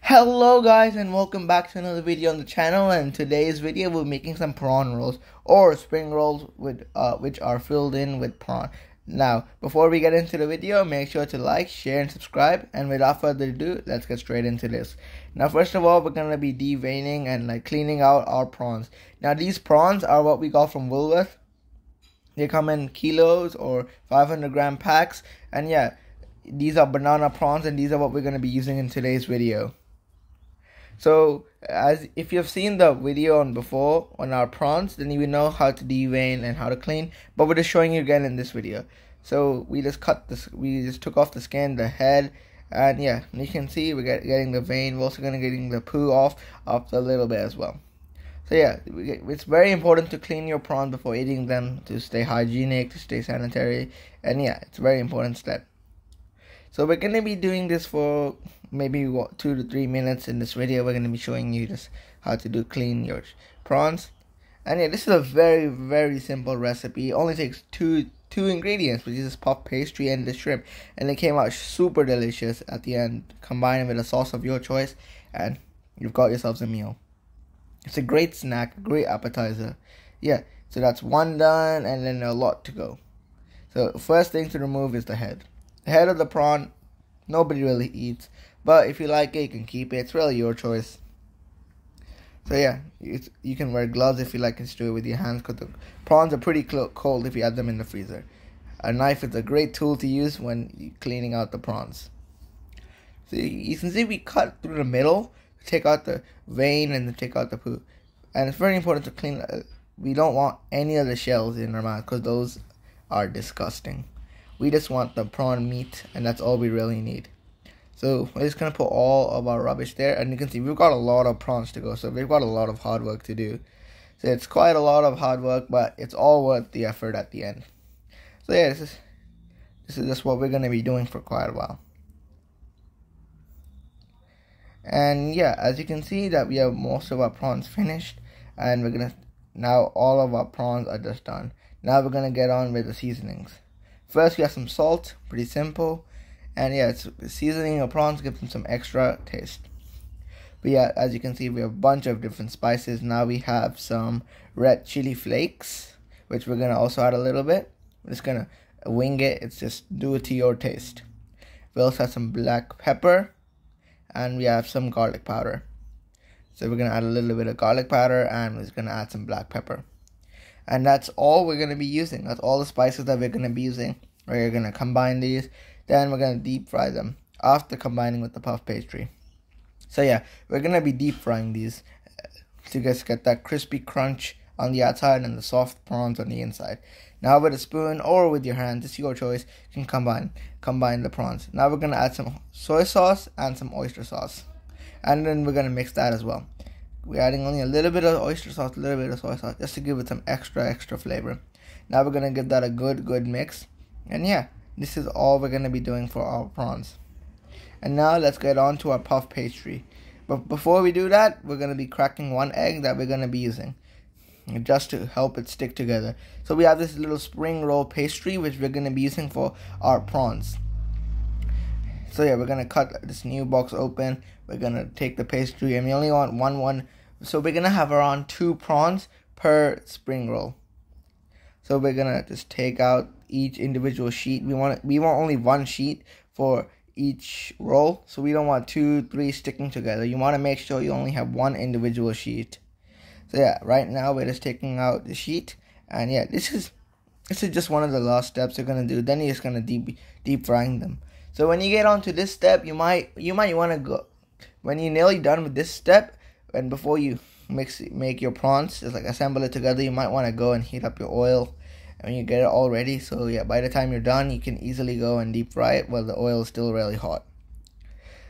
Hello guys and welcome back to another video on the channel, and today's video we're making some prawn rolls or spring rolls with which are filled in with prawn. Now before we get into the video, make sure to like, share and subscribe, and without further ado, let's get straight into this. Now first of all, we're going to be deveining and cleaning out our prawns. Now these prawns are what we got from Woolworth. They come in kilos or 500-gram packs, and yeah, these are banana prawns and these are what we're going to be using in today's video. So, as if you've seen the video on before on our prawns, then you will know how to devein and how to clean. But we're just showing you again in this video. So we just took off the skin, the head, and yeah, you can see we're getting the vein. We're also gonna getting the poo off a little bit as well. So yeah, it's very important to clean your prawns before eating them to stay hygienic, to stay sanitary, and yeah, it's a very important step. So we're going to be doing this for maybe 2 to 3 minutes in this video. We're going to be showing you just how to clean your prawns. And yeah, this is a very simple recipe. It only takes two ingredients, which is this puff pastry and the shrimp. And it came out super delicious at the end. Combine it with a sauce of your choice and you've got yourselves a meal. It's a great snack, a great appetizer. Yeah, so that's one done and then a lot to go. So first thing to remove is the head. The head of the prawn, nobody really eats, but if you like it, you can keep it. It's really your choice. So yeah, you can wear gloves if you like to do it with your hands, because the prawns are pretty cold if you add them in the freezer. A knife is a great tool to use when you're cleaning out the prawns. So you can see we cut through the middle, take out the vein and then take out the poo. And it's very important to clean. We don't want any of the shells in our mouth because those are disgusting. We just want the prawn meat, and that's all we really need. So we're just going to put all of our rubbish there, and you can see we've got a lot of prawns to go, so we've got a lot of hard work to do. So it's quite a lot of hard work, but it's all worth the effort at the end. So yeah, this is just what we're going to be doing for quite a while. And yeah, as you can see that we have most of our prawns finished, and now all of our prawns are just done. Now we're going to get on with the seasonings. First, we have some salt, pretty simple, and yeah, it's seasoning your prawns gives them some extra taste. But yeah, as you can see, we have a bunch of different spices. Now we have some red chili flakes, which we're gonna also add a little bit. We're just gonna wing it. It's just do it to your taste. We also have some black pepper, and we have some garlic powder. So we're gonna add a little bit of garlic powder, and we're just gonna add some black pepper. And that's all we're going to be using. That's all the spices that we're going to be using. We're going to combine these. Then we're going to deep fry them after combining with the puff pastry. So yeah, we're going to be deep frying these to just get that crispy crunch on the outside and the soft prawns on the inside. Now with a spoon or with your hand, it's your choice, you can combine the prawns. Now we're going to add some soy sauce and some oyster sauce. And then we're going to mix that as well. We're adding only a little bit of oyster sauce, a little bit of soy sauce, just to give it some extra flavor. Now we're going to give that a good mix. And yeah, this is all we're going to be doing for our prawns. And now let's get on to our puff pastry. But before we do that, we're going to be cracking one egg that we're going to be using, just to help it stick together. So we have this little spring roll pastry, which we're going to be using for our prawns. So yeah, we're going to cut this new box open. We're going to take the pastry, and we only want one. So we're going to have around 2 prawns per spring roll. So we're going to just take out each individual sheet. We want only 1 sheet for each roll. So we don't want 2, 3 sticking together. You want to make sure you only have 1 individual sheet. So yeah, right now we're just taking out the sheet. And yeah, this is just one of the last steps you're going to do. Then you're just going to deep frying them. So when you get onto this step, you might want to go, when you're nearly done with this step, and before you make your prawns, just assemble it together, you might want to go and heat up your oil, and you get it all ready. So yeah, by the time you're done, you can easily go and deep fry it while the oil is still really hot.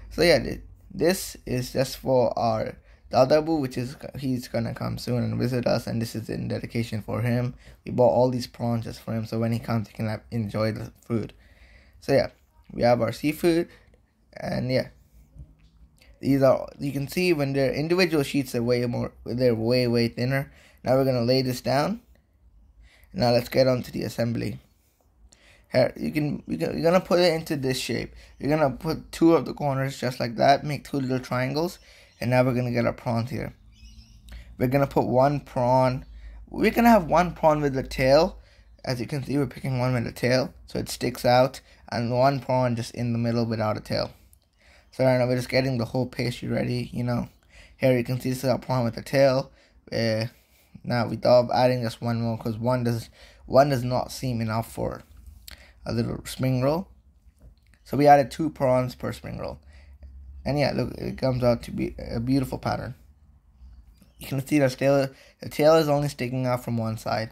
So yeah, this is just for our Dadabu, which is he's gonna come soon and visit us, and this is in dedication for him. We bought all these prawns just for him, so when he comes, he can enjoy the food. So yeah, we have our seafood, and yeah, these are, you can see when they're individual sheets, they're way thinner. Now we're gonna lay this down. Now let's get on to the assembly. Here, you're gonna put it into this shape. You're gonna put 2 of the corners just like that, make 2 little triangles, and now we're gonna get our prawns here. We're gonna put 1 prawn. We're gonna have 1 prawn with the tail. As you can see, we're picking one with the tail, so it sticks out, and 1 prawn just in the middle without a tail. So right now we're just getting the whole pastry ready, you know. Here you can see this is our prawn with the tail. Now we thought of adding just 1 more because one does not seem enough for a little spring roll. So we added 2 prawns per spring roll. And yeah, look, it comes out to be a beautiful pattern. You can see the tail is only sticking out from one side.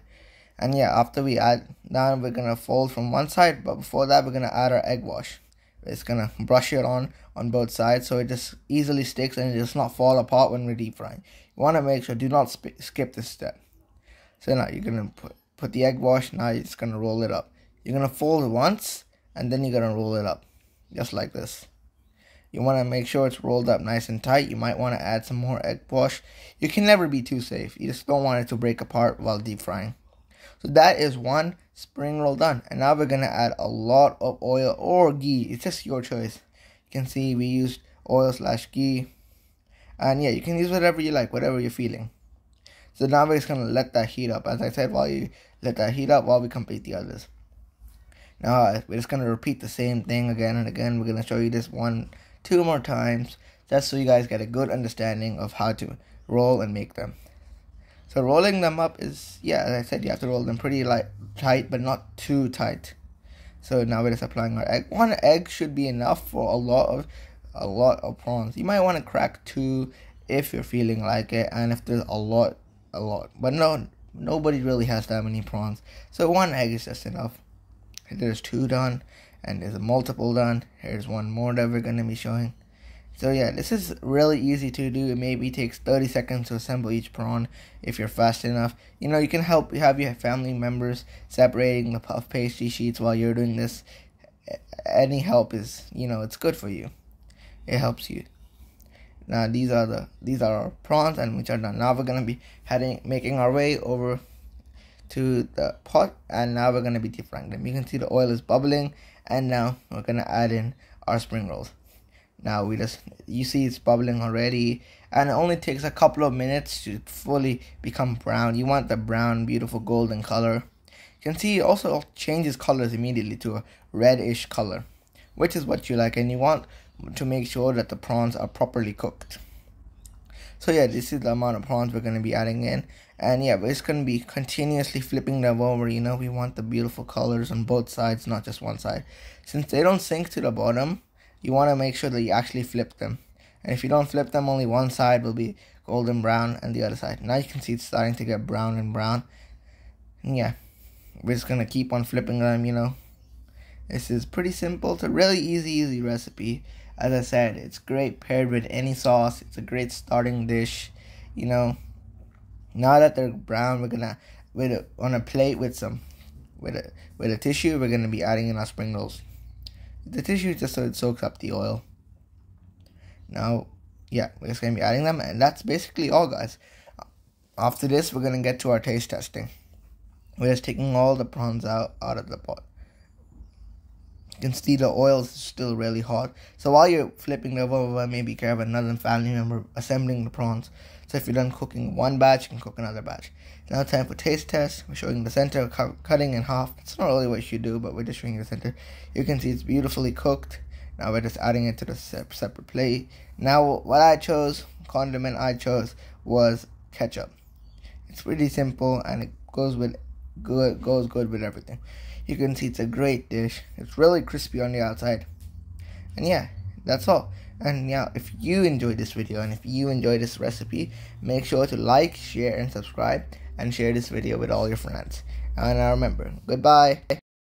And yeah, after we add, now we're going to fold from one side, but before that we're going to add our egg wash. It's going to brush it on both sides so it just easily sticks and it does not fall apart when we're deep frying. You want to make sure, do not skip this step. So now you're going to put the egg wash, now you're just going to roll it up. You're going to fold it once and then you're going to roll it up, just like this. You want to make sure it's rolled up nice and tight. You might want to add some more egg wash. You can never be too safe. You just don't want it to break apart while deep frying. So that is 1 spring roll done. And now we're going to add a lot of oil or ghee. It's just your choice. You can see we used oil/ghee. And yeah, you can use whatever you like, whatever you're feeling. So now we're just going to let that heat up. As I said, while you let that heat up while we complete the others. Now we're just going to repeat the same thing again and again. We're going to show you this 2 more times, just so you guys get a good understanding of how to roll and make them. So rolling them up is, yeah, as I said, you have to roll them pretty tight, but not too tight. So now we're just applying our egg. 1 egg should be enough for a lot of prawns. You might want to crack 2 if you're feeling like it, and if there's a lot. But no, nobody really has that many prawns. So 1 egg is just enough. There's 2 done, and there's a multiple done. Here's 1 more that we're going to be showing. So yeah, this is really easy to do. It maybe takes 30 seconds to assemble each prawn if you're fast enough. You know, you can have your family members separating the puff pastry sheets while you're doing this. Any help is, you know, it's good for you. It helps you. Now these are our prawns, and which are done. Now we're gonna be making our way over to the pot, and now we're gonna be deep frying them. You can see the oil is bubbling, and now we're gonna add in our spring rolls. Now you see it's bubbling already, and it only takes a couple of minutes to fully become brown. You want the brown, beautiful golden color. You can see it also changes colors immediately to a reddish color, which is what you like, and you want to make sure that the prawns are properly cooked. So yeah, this is the amount of prawns we're going to be adding in, and yeah, we're just going to be continuously flipping them over. You know, we want the beautiful colors on both sides, not just one side. Since they don't sink to the bottom, you want to make sure that you actually flip them. And if you don't flip them, only one side will be golden brown and the other side. Now you can see it's starting to get brown and brown. And yeah, we're just going to keep on flipping them, you know. This is pretty simple. It's a really easy recipe. As I said, it's great paired with any sauce. It's a great starting dish, you know. Now that they're brown, we're going to, on a plate with a tissue, we're going to be adding in our spring rolls. The tissue just so it soaks up the oil. Now, yeah, we're just going to be adding them, and that's basically all, guys. After this, we're going to get to our taste testing. We're just taking all the prawns out of the pot. You can see the oil is still really hot. So while you're flipping them over, maybe you can have another family member assembling the prawns. So if you're done cooking 1 batch, you can cook another batch. Now time for taste test. We're showing the center, cutting in half. It's not really what you should do, but we're just showing the center. You can see it's beautifully cooked. Now we're just adding it to the separate plate. Now what condiment I chose was ketchup. It's pretty simple, and it goes good with everything. You can see it's a great dish. It's really crispy on the outside. And yeah, that's all. And yeah, if you enjoyed this video and if you enjoyed this recipe, make sure to like, share, and subscribe, and share this video with all your friends. And now remember, goodbye.